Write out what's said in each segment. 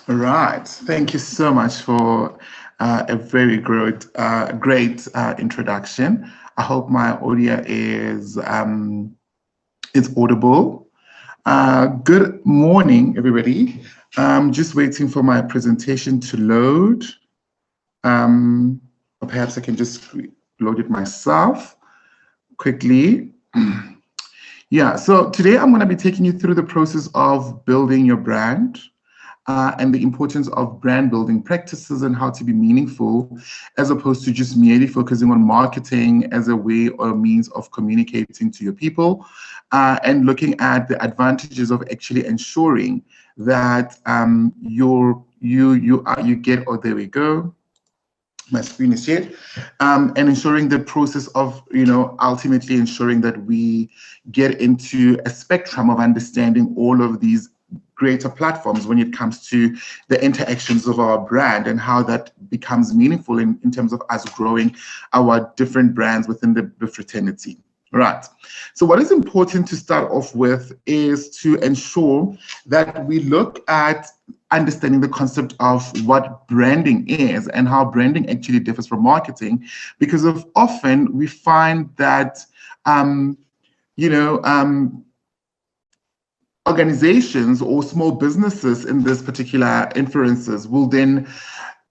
Right. Thank you so much for a very great introduction. I hope my audio is audible. Good morning, everybody. Just waiting for my presentation to load. Or perhaps I can just load it myself quickly. Yeah, so today I'm going to be taking you through the process of building your brand and the importance of brand building practices and how to be meaningful, as opposed to just merely focusing on marketing as a way or means of communicating to your people, and looking at the advantages of actually ensuring that you get. Oh, there we go. My screen is shared, and ensuring the process of, ultimately ensuring that we get into a spectrum of understanding all of these greater platforms when it comes to the interactions of our brand and how that becomes meaningful in terms of us growing our different brands within the fraternity. Right. So what is important to start off with is to ensure that we look at understanding the concept of what branding is and how branding actually differs from marketing, because of often we find that, organizations or small businesses in this particular inferences will then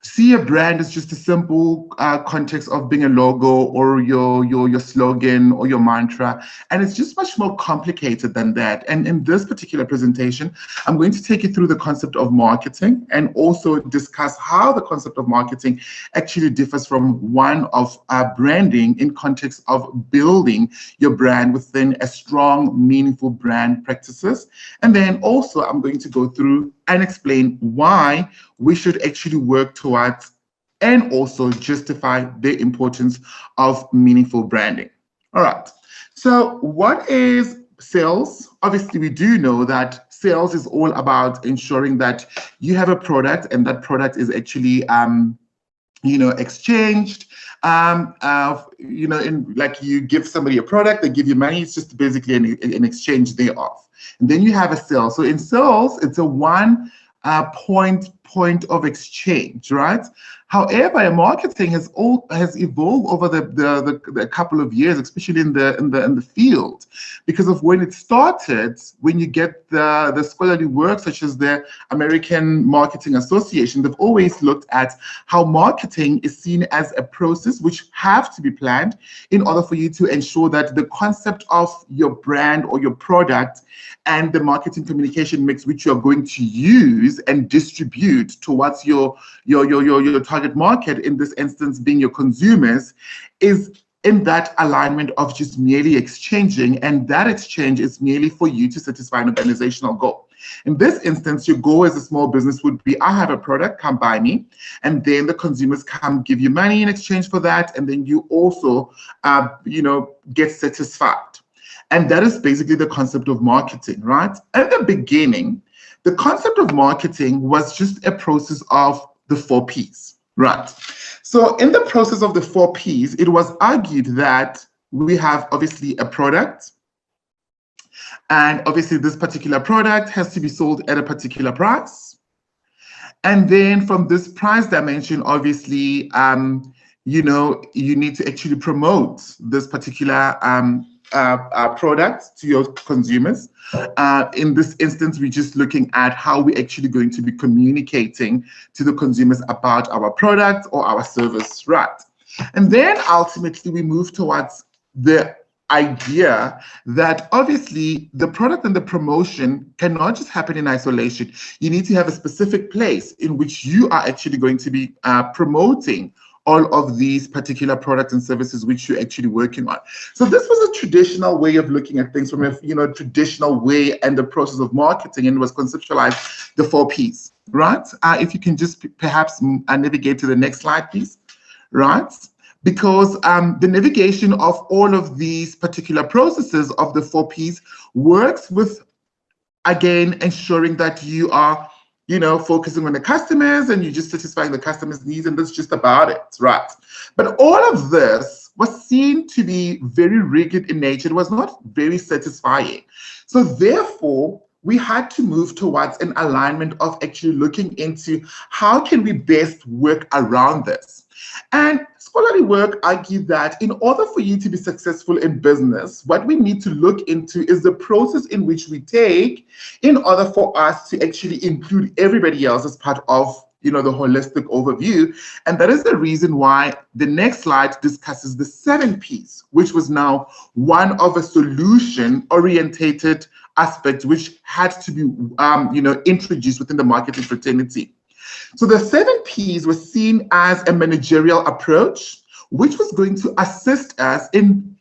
see a brand as just a simple context of being a logo or your slogan or your mantra, and it's just much more complicated than that. And in this particular presentation, I'm going to take you through the concept of marketing and also discuss how the concept of marketing actually differs from one of branding in context of building your brand within a strong, meaningful brand practices. And then also I'm going to go through and explain why we should actually work towards and also justify the importance of meaningful branding. All right. So what is sales? Obviously, we do know that sales is all about ensuring that you have a product and that product is actually, exchanged. Like you give somebody a product, they give you money. It's just basically an exchange thereof. And then you have a sale. So in sales, it's a one point of exchange, right? However, marketing has evolved over the couple of years, especially in the field, because of when it started. When you get the scholarly work, such as the American Marketing Association, they've always looked at how marketing is seen as a process which have to be planned in order for you to ensure that the concept of your brand or your product and the marketing communication mix which you're going to use and distribute towards your target market, in this instance being your consumers, is in that alignment of just merely exchanging, and that exchange is merely for you to satisfy an organizational goal. In this instance, your goal as a small business would be, I have a product, come buy me, and then the consumers come give you money in exchange for that, and then you also get satisfied. And that is basically the concept of marketing, right? At the beginning, the concept of marketing was just a process of the 4 Ps, right? So in the process of the 4 Ps, it was argued that we have obviously a product, and obviously this particular product has to be sold at a particular price. And then from this price dimension, obviously, you need to actually promote this particular product to your consumers. In this instance, we're just looking at how we're actually going to be communicating to the consumers about our product or our service, right? And then ultimately we move towards the idea that obviously the product and the promotion cannot just happen in isolation. You need to have a specific place in which you are actually going to be promoting all of these particular products and services which you're actually working on. So this was a traditional way of looking at things, from a traditional way and the process of marketing, and was conceptualized the 4 Ps, right? If you can just perhaps navigate to the next slide, please, right? Because the navigation of all of these particular processes of the 4 Ps works with, again, ensuring that you are focusing on the customers and you're just satisfying the customers' needs, and that's just about it, right? But all of this was seen to be very rigid in nature. It was not very satisfying. So therefore, we had to move towards an alignment of actually looking into how can we best work around this. And scholarly work argued that in order for you to be successful in business, what we need to look into is the process in which we take in order for us to actually include everybody else as part of the holistic overview. And that is the reason why the next slide discusses the 7 Ps, which was now one of a solution-orientated aspect which had to be introduced within the marketing fraternity. So the 7 Ps were seen as a managerial approach, which was going to assist us in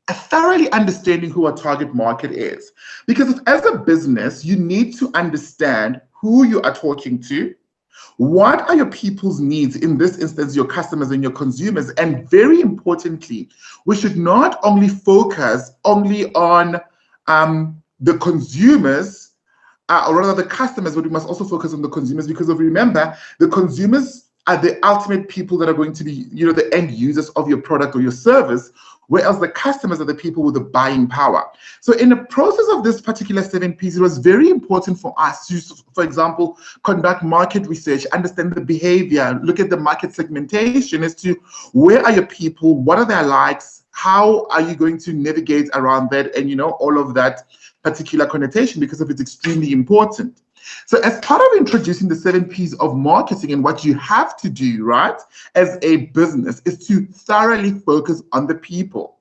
thoroughly understanding who our target market is. Because as a business, you need to understand who you are talking to, what are your people's needs, in this instance, your customers and your consumers, and very importantly, we should not only focus only on the consumers, or rather the customers, but we must also focus on the consumers, because remember, the consumers are the ultimate people that are going to be, the end users of your product or your service, whereas the customers are the people with the buying power. So in the process of this particular 7 Ps, it was very important for us to, for example, conduct market research, understand the behavior, look at the market segmentation as to where are your people, what are their likes, how are you going to navigate around that, and all of that particular connotation, because of it's extremely important. So as part of introducing the 7 Ps of marketing, and what you have to do, right, as a business, is to thoroughly focus on the people.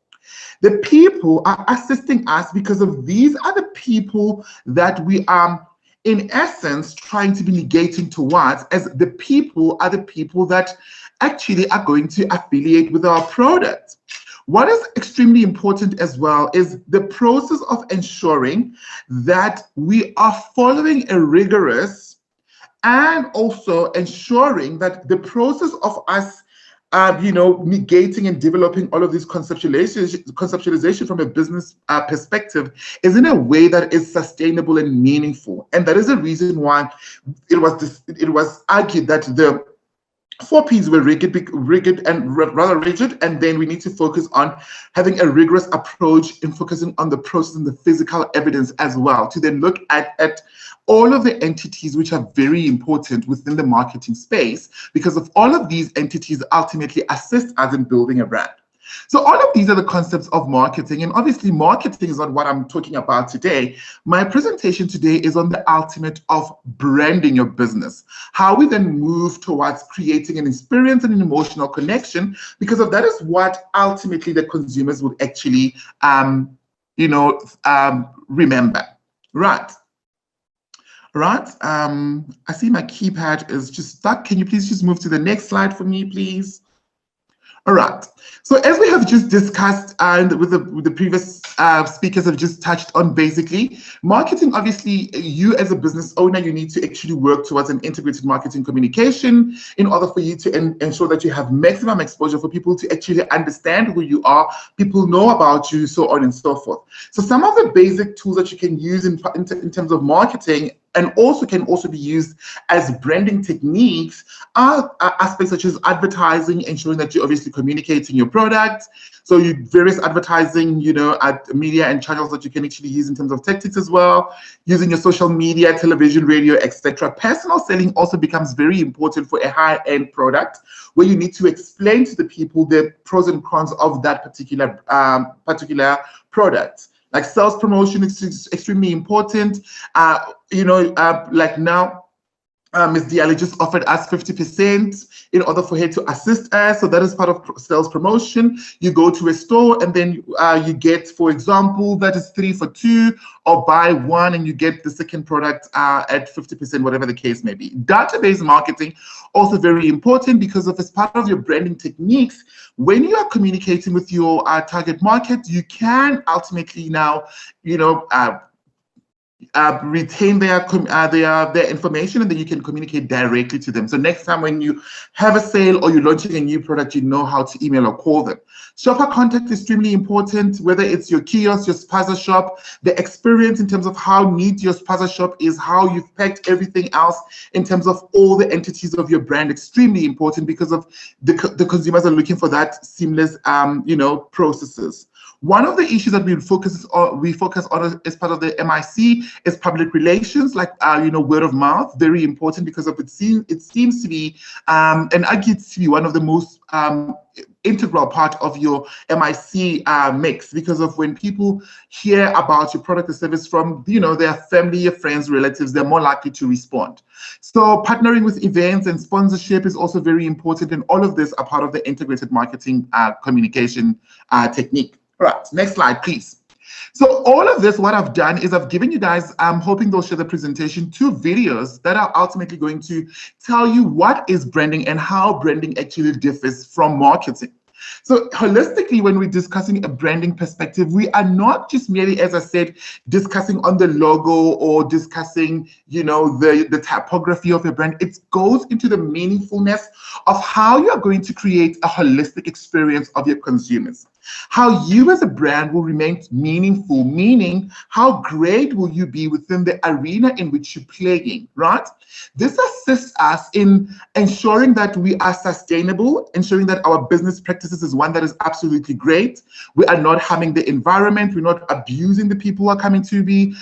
The people are assisting us because of these are the people that we are, in essence, trying to be negating towards, as the people are the people that actually are going to affiliate with our product. What is extremely important as well is the process of ensuring that we are following a rigorous, and also ensuring that the process of us negating and developing all of these conceptualization from a business perspective is in a way that is sustainable and meaningful. And that is the reason why it was argued that the 4 Ps were rigid and rather rigid, and then we need to focus on having a rigorous approach in focusing on the process and the physical evidence as well, to then look at all of the entities which are very important within the marketing space, because of all of these entities ultimately assist us in building a brand. So all of these are the concepts of marketing, and obviously marketing is not what I'm talking about today. My presentation today is on the ultimate of branding your business, how we then move towards creating an experience and an emotional connection, because of that is what ultimately the consumers would actually remember. Right. I see my keypad is just stuck. Can you please just move to the next slide for me, please? All right. So as we have just discussed, and with the previous speakers have just touched on, basically, marketing, obviously, you as a business owner, you need to actually work towards an integrated marketing communication in order for you to ensure that you have maximum exposure for people to actually understand who you are, people know about you, so on and so forth. So some of the basic tools that you can use in terms of marketing, and also can also be used as branding techniques, are aspects such as advertising, ensuring that you're obviously communicating your product. So various advertising, media and channels that you can actually use in terms of tactics as well, using your social media, television, radio, etc. Personal selling also becomes very important for a high-end product, where you need to explain to the people the pros and cons of that particular product. Like sales promotion is extremely important. Like now, Ms. Diallo just offered us 50% in order for her to assist us. So that is part of sales promotion. You go to a store and then you get, for example, that is 3 for 2, or buy 1 and you get the second product at 50%, whatever the case may be. Database marketing, also very important, because as part of your branding techniques, when you are communicating with your target market, you can ultimately now, retain their information, and then you can communicate directly to them. So next time when you have a sale or you're launching a new product, you know how to email or call them. Shopper contact is extremely important, whether it's your kiosk, your spaza shop, the experience in terms of how neat your spaza shop is, how you've packed everything else in terms of all the entities of your brand, extremely important, because of the consumers are looking for that seamless processes. One of the issues that we focus on as part of the MIC is public relations, like word of mouth, very important because of it seems to be and argue to be one of the most integral part of your MIC mix, because of when people hear about your product or service from their family, your friends, relatives, they're more likely to respond. So partnering with events and sponsorship is also very important, and all of this are part of the integrated marketing communication technique. All right, next slide, please. So all of this, what I've done is I've given you guys, I'm hoping they'll share the presentation, 2 videos that are ultimately going to tell you what is branding and how branding actually differs from marketing. So holistically, when we're discussing a branding perspective, we are not just merely, as I said, discussing on the logo or discussing, the typography of your brand. It goes into the meaningfulness of how you are going to create a holistic experience of your consumers. How you as a brand will remain meaningful, meaning how great will you be within the arena in which you're playing, right? This assists us in ensuring that we are sustainable, ensuring that our business practices is one that is absolutely great. We are not harming the environment. We're not abusing the people who are coming to be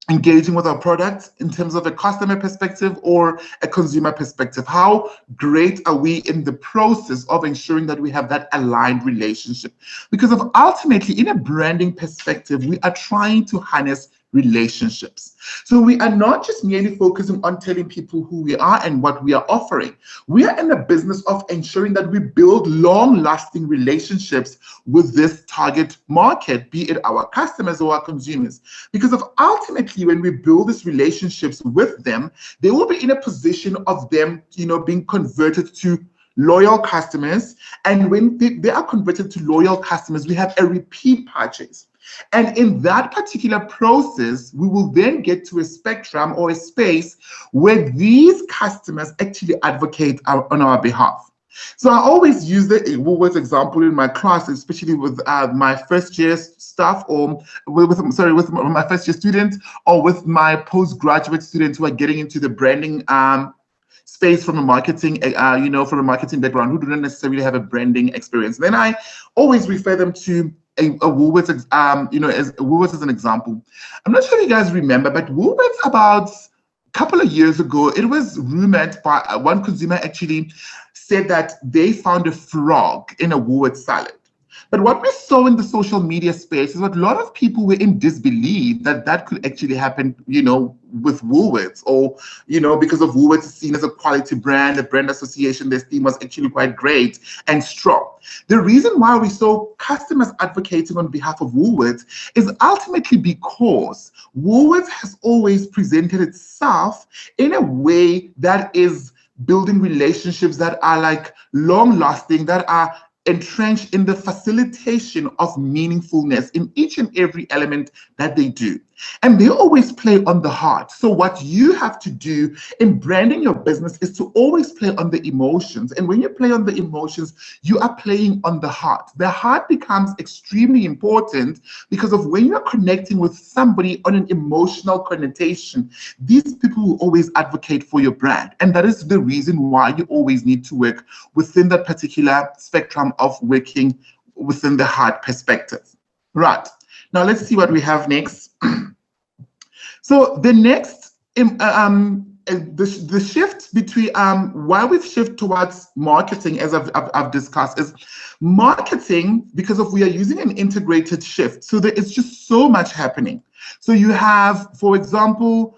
engaging with our products in terms of a customer perspective or a consumer perspective. How great are we in the process of ensuring that we have that aligned relationship? Because of ultimately, in a branding perspective, we are trying to harness relationships. So we are not just merely focusing on telling people who we are and what we are offering. We are in the business of ensuring that we build long-lasting relationships with this target market, be it our customers or our consumers. Because of ultimately, when we build these relationships with them, they will be in a position of them, being converted to loyal customers. And when they are converted to loyal customers, we have a repeat purchase. And in that particular process, we will then get to a spectrum or a space where these customers actually advocate on our behalf. So I always use the Woolworths example in my class, especially with my first year staff, or with my first year students, or with my postgraduate students who are getting into the branding space from a marketing, from a marketing background, who do not necessarily have a branding experience. Then I always refer them to a Woolworths, as Woolworths as an example. I'm not sure if you guys remember, but Woolworths, about a couple of years ago, it was rumored by one consumer actually said that they found a frog in a Woolworths salad. But what we saw in the social media space is that a lot of people were in disbelief that that could actually happen, with Woolworths, or, because of Woolworths is seen as a quality brand, a brand association, their theme was actually quite great and strong. The reason why we saw customers advocating on behalf of Woolworths is ultimately because Woolworths has always presented itself in a way that is building relationships that are like long-lasting, that are entrenched in the facilitation of meaningfulness in each and every element that they do. And they always play on the heart. So what you have to do in branding your business is to always play on the emotions. And when you play on the emotions, you are playing on the heart. The heart becomes extremely important because of when you're connecting with somebody on an emotional connotation, these people will always advocate for your brand. And that is the reason why you always need to work within that particular spectrum of working within the heart perspective. Right. Now let's see what we have next. So the next, the shift between why we've shifted towards marketing, as I've discussed, is marketing because of we are using an integrated shift. So there is just so much happening. So you have, for example,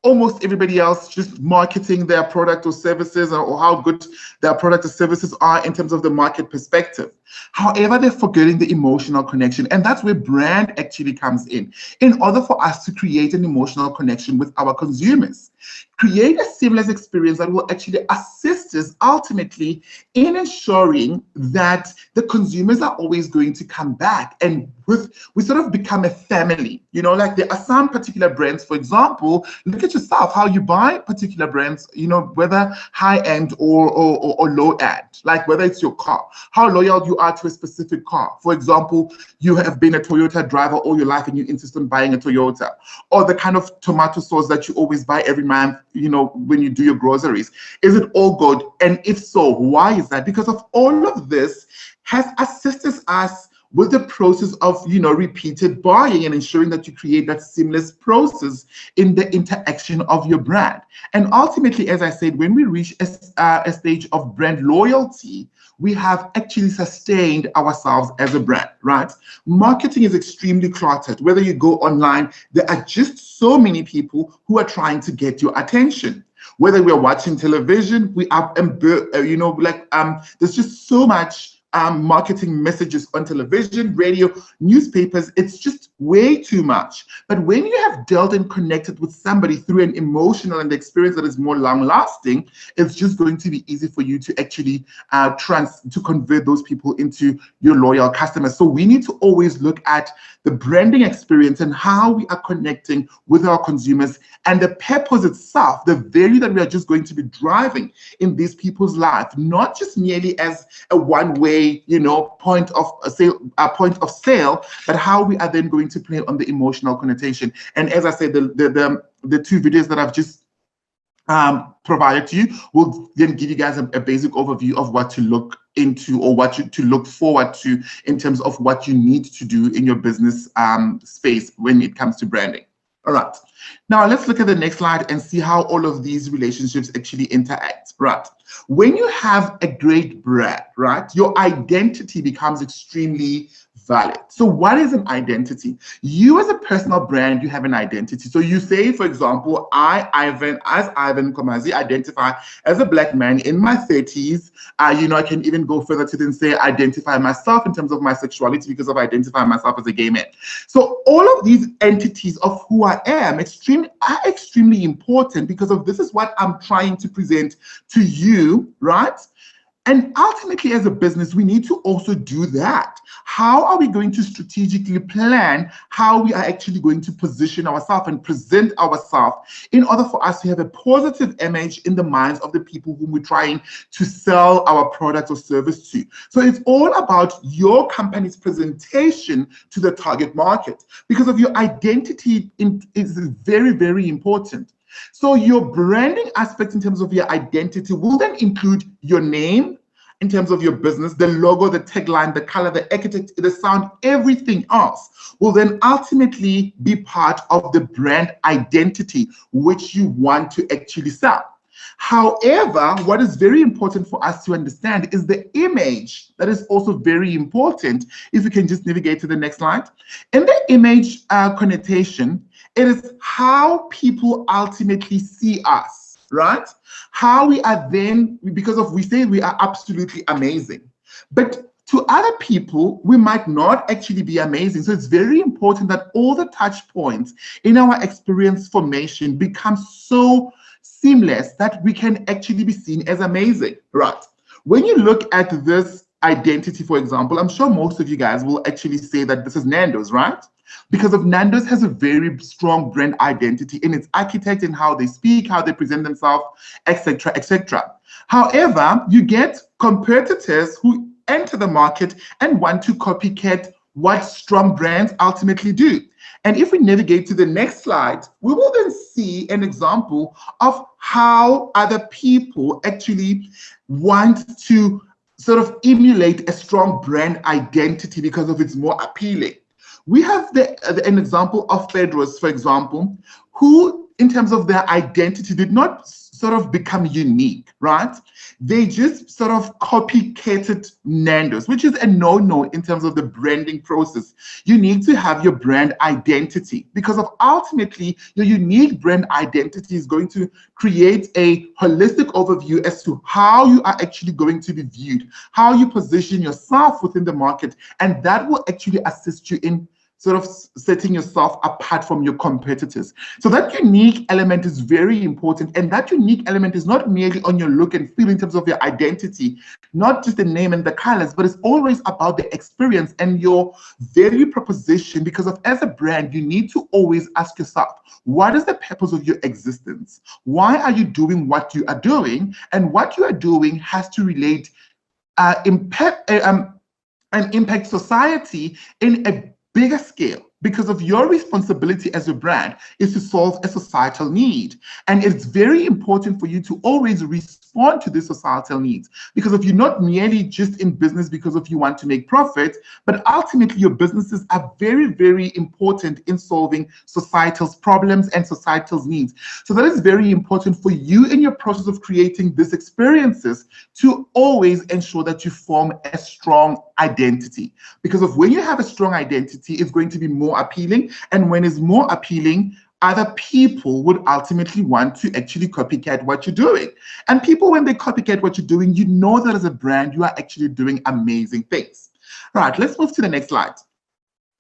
almost everybody else just marketing their product or services, or how good their product or services are in terms of the market perspective. However, they're forgetting the emotional connection. And that's where brand actually comes in order for us to create an emotional connection with our consumers. Create a seamless experience that will actually assist us ultimately in ensuring that the consumers are always going to come back. And we sort of become a family. You know, like there are some particular brands, for example, look at yourself, how you buy particular brands, you know, whether high end or low end, like whether it's your car, how loyal you are to a specific car. For example, you have been a Toyota driver all your life and you insist on buying a Toyota, or the kind of tomato sauce that you always buy every month, you know, when you do your groceries. Is it all good? And if so, why is that? Because of all of this has assisted us with the process of, you know, repeated buying and ensuring that you create that seamless process in the interaction of your brand. And ultimately, as I said, when we reach a stage of brand loyalty, we have actually sustained ourselves as a brand, right? Marketing is extremely cluttered. Whether you go online, there are just so many people who are trying to get your attention. Whether we're watching television, we are, you know, like there's just so much marketing messages on television, radio, newspapers. It's just way too much. But when you have dealt and connected with somebody through an emotional and experience that is more long-lasting, it's just going to be easy for you to actually to convert those people into your loyal customers. So we need to always look at the branding experience and how we are connecting with our consumers and the purpose itself, the value that we are just going to be driving in these people's life, not just merely as a one-way, you know, point of sale, but how we are then going to play on the emotional connotation. And as I said, the two videos that I've just provided to you will then give you guys a basic overview of what to look into or what to look forward to in terms of what you need to do in your business space when it comes to branding. All right. Now let's look at the next slide and see how all of these relationships actually interact, right? When you have a great brand, right, your identity becomes extremely valid. So what is an identity? You as a personal brand, you have an identity. So you say, for example, Ivan Mkomazi, identify as a Black man in my 30s. You know, I can even go further to then say identify myself in terms of my sexuality because of identifying myself as a gay man. So all of these entities of who I am are extremely important because of this is what I'm trying to present to you, right? And ultimately, as a business, we need to also do that. How are we going to strategically plan how we are actually going to position ourselves and present ourselves in order for us to have a positive image in the minds of the people whom we're trying to sell our product or service to? So it's all about your company's presentation to the target market because of your identity is very, very important. So your branding aspect in terms of your identity will then include your name, in terms of your business, the logo, the tagline, the color, the architect, the sound, everything else will then ultimately be part of the brand identity, which you want to actually sell. However, what is very important for us to understand is the image that is also very important. If you can just navigate to the next slide. In the image connotation, it is how people ultimately see us, right? How we are then, because of we say we are absolutely amazing. But to other people, we might not actually be amazing. So it's very important that all the touch points in our experience formation become so seamless that we can actually be seen as amazing, right? When you look at this identity, for example, I'm sure most of you guys will actually say that this is Nando's, right? Because of Nando's has a very strong brand identity in its architect and how they speak, how they present themselves, etc., etc. However, you get competitors who enter the market and want to copycat what strong brands ultimately do. And if we navigate to the next slide, we will then see an example of how other people actually want to sort of emulate a strong brand identity because of its more appealing. We have an example of Pedro's, for example, who, in terms of their identity, did not sort of become unique, right? They just sort of copycated Nando's, which is a no-no in terms of the branding process. You need to have your brand identity because of ultimately your unique brand identity is going to create a holistic overview as to how you are actually going to be viewed, how you position yourself within the market, and that will actually assist you in sort of setting yourself apart from your competitors. So that unique element is very important, and that unique element is not merely on your look and feel in terms of your identity, not just the name and the colors, but it's always about the experience and your value proposition, because as a brand, you need to always ask yourself, what is the purpose of your existence? Why are you doing what you are doing? And what you are doing has to relate and impact society in a bigger scale, because of your responsibility as a brand is to solve a societal need. And it's very important for you to always respond to these societal needs, because if you're not merely just in business because of you want to make profit, but ultimately your businesses are very, very important in solving societal's problems and societal's needs. So that is very important for you in your process of creating these experiences to always ensure that you form a strong identity, because of when you have a strong identity, it's going to be more appealing, and when it's more appealing, other people would ultimately want to actually copycat what you're doing. And people, when they copycat what you're doing, you know that as a brand, you are actually doing amazing things. All right, let's move to the next slide.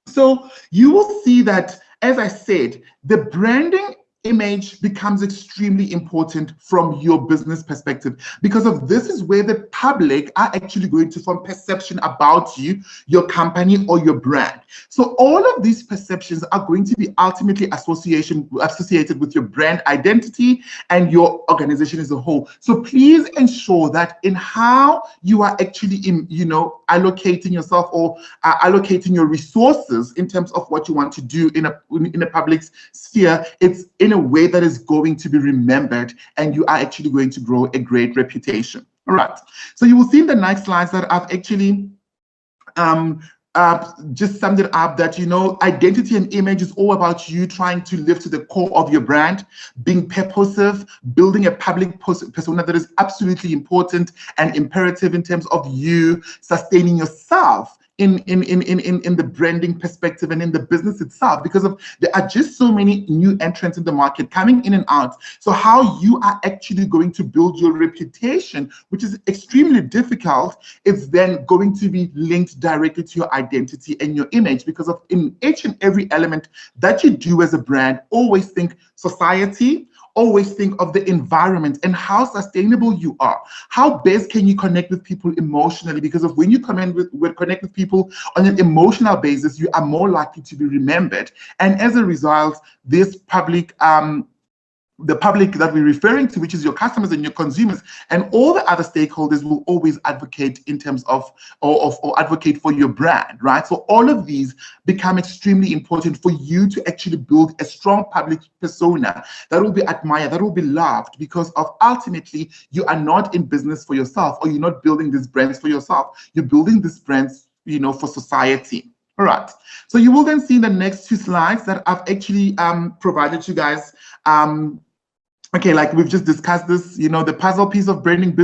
So you will see that, as I said, the branding image becomes extremely important from your business perspective, because of this is where the public are actually going to form perception about you, your company, or your brand. So all of these perceptions are going to be ultimately associated with your brand identity and your organization as a whole. So please ensure that in how you are actually allocating yourself or allocating your resources in terms of what you want to do in a public sphere, it's in a way that is going to be remembered, and you are actually going to grow a great reputation. All right. So you will see in the next slides that I've actually just summed it up, that identity and image is all about you trying to live to the core of your brand, being purposive, building a public persona that is absolutely important and imperative in terms of you sustaining yourself in the branding perspective and in the business itself, because there are just so many new entrants in the market coming in and out. So how you are actually going to build your reputation, which is extremely difficult, is then going to be linked directly to your identity and your image, because of in each and every element that you do as a brand, always think society, always think of the environment and how sustainable you are. How best can you connect with people emotionally? Because of when you connect with people on an emotional basis, you are more likely to be remembered. And as a result, this public, the public that we're referring to, which is your customers and your consumers and all the other stakeholders, will always advocate in terms of or advocate for your brand, right? So all of these become extremely important for you to actually build a strong public persona that will be admired, that will be loved, because of ultimately you are not in business for yourself, or you're not building these brands for yourself. You're building these brands, for society. All right. So you will then see in the next two slides that I've actually provided you guys. Okay, like we've just discussed this, the puzzle piece of branding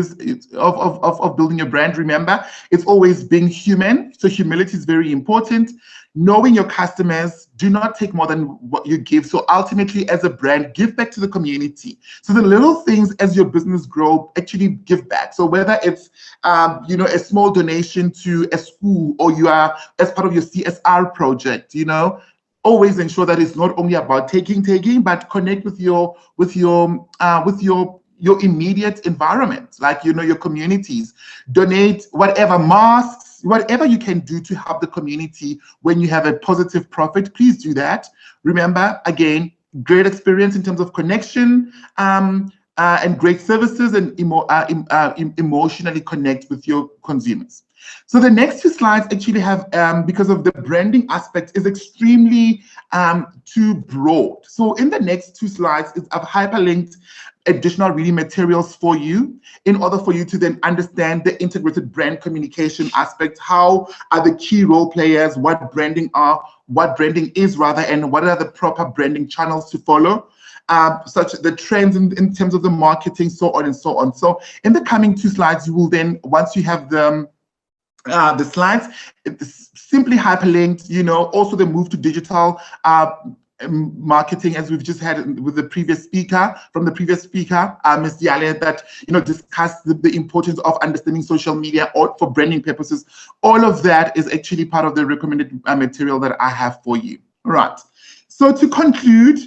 of building your brand. Remember, it's always being human. So humility is very important. Knowing your customers, do not take more than what you give. So ultimately, as a brand, give back to the community. So the little things as your business grow, actually give back. So whether it's a small donation to a school, or you are as part of your CSR project, always ensure that it's not only about taking, but connect with your immediate environment, like your communities. Donate whatever, masks, whatever you can do to help the community. When you have a positive profit, please do that. Remember, again, great experience in terms of connection, and great services, and emotionally connect with your consumers. So the next two slides actually have, because of the branding aspect, is extremely too broad. So in the next two slides, I've hyperlinked additional reading materials for you in order for you to then understand the integrated brand communication aspect. How are the key role players, what branding is rather, and what are the proper branding channels to follow. Such the trends in terms of the marketing, so on and so on. So in the coming two slides, you will then, once you have the slides, it's simply hyperlinked, also the move to digital marketing, as we've just had with the previous speaker, Ms. Diale, that discussed the importance of understanding social media or for branding purposes. All of that is actually part of the recommended material that I have for you. All right. So to conclude,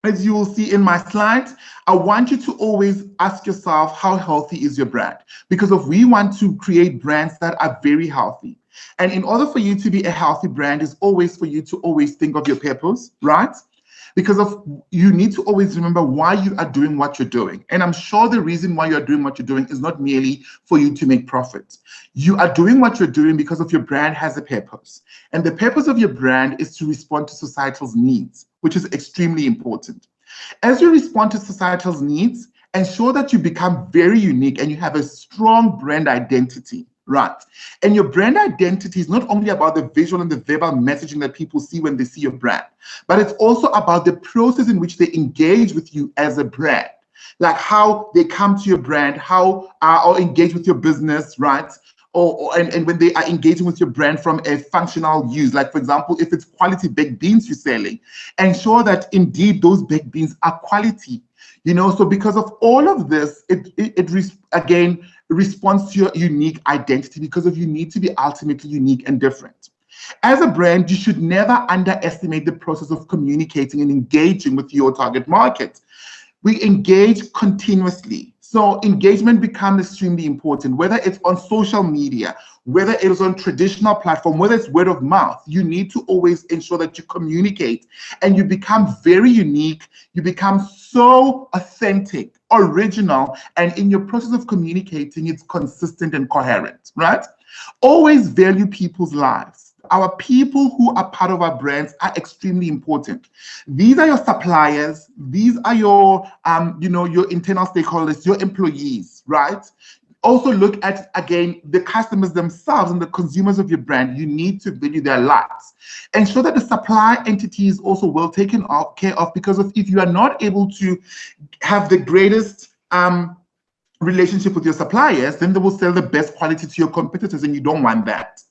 as you will see in my slides, I want you to always ask yourself, how healthy is your brand? Because if we want to create brands that are very healthy, and in order for you to be a healthy brand is always for you to always think of your purpose, right? Because you need to always remember why you are doing what you're doing. And I'm sure the reason why you're doing what you're doing is not merely for you to make profit. You are doing what you're doing because of your brand has a purpose. And the purpose of your brand is to respond to societal's needs, which is extremely important. As you respond to societal's needs, ensure that you become very unique and you have a strong brand identity. Right. And your brand identity is not only about the visual and the verbal messaging that people see when they see your brand, but it's also about the process in which they engage with you as a brand, like how they come to your brand, how or engage with your business, right? And when they are engaging with your brand from a functional use, like for example, if it's quality baked beans you're selling, ensure that indeed those baked beans are quality. So because of all of this, it again responds to your unique identity, because of you need to be ultimately unique and different. As a brand, you should never underestimate the process of communicating and engaging with your target market. We engage continuously. So engagement becomes extremely important, whether it's on social media, whether it is on traditional platform, whether it's word of mouth. You need to always ensure that you communicate and you become very unique. You become so authentic, original, and in your process of communicating, it's consistent and coherent, right? Always value people's lives. Our people who are part of our brands are extremely important. These are your suppliers. These are your, your internal stakeholders, your employees, right? Also look at, again, the customers themselves and the consumers of your brand. You need to value their lives. Ensure that the supply entity is also well taken care of, because if you are not able to have the greatest relationship with your suppliers, then they will sell the best quality to your competitors, and you don't want that.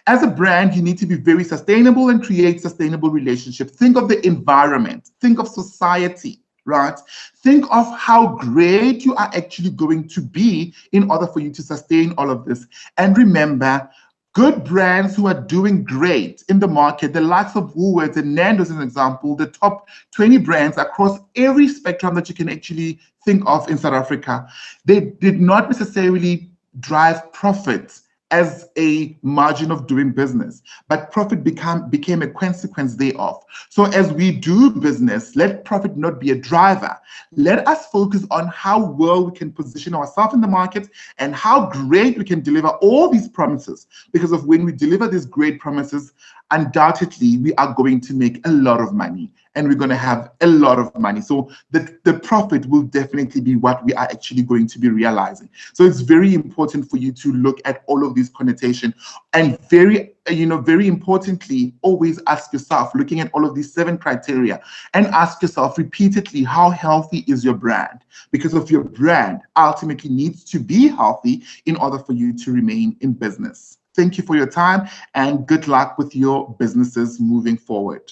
As a brand, you need to be very sustainable and create sustainable relationships. Think of the environment, think of society, right? Think of how great you are actually going to be in order for you to sustain all of this. And remember, good brands who are doing great in the market, the likes of Woolworths and Nando's, as an example, the top 20 brands across every spectrum that you can actually think of in South Africa, they did not necessarily drive profits as a margin of doing business, but profit became a consequence thereof. So as we do business, let profit not be a driver. Let us focus on how well we can position ourselves in the market and how great we can deliver all these promises. Because of when we deliver these great promises, undoubtedly we are going to make a lot of money, and we're going to have a lot of money. So the profit will definitely be what we are actually going to be realizing. So it's very important for you to look at all of these connotations, and very importantly, always ask yourself, looking at all of these 7 criteria, and ask yourself repeatedly, how healthy is your brand? Because of your brand ultimately needs to be healthy in order for you to remain in business. Thank you for your time, and good luck with your businesses moving forward.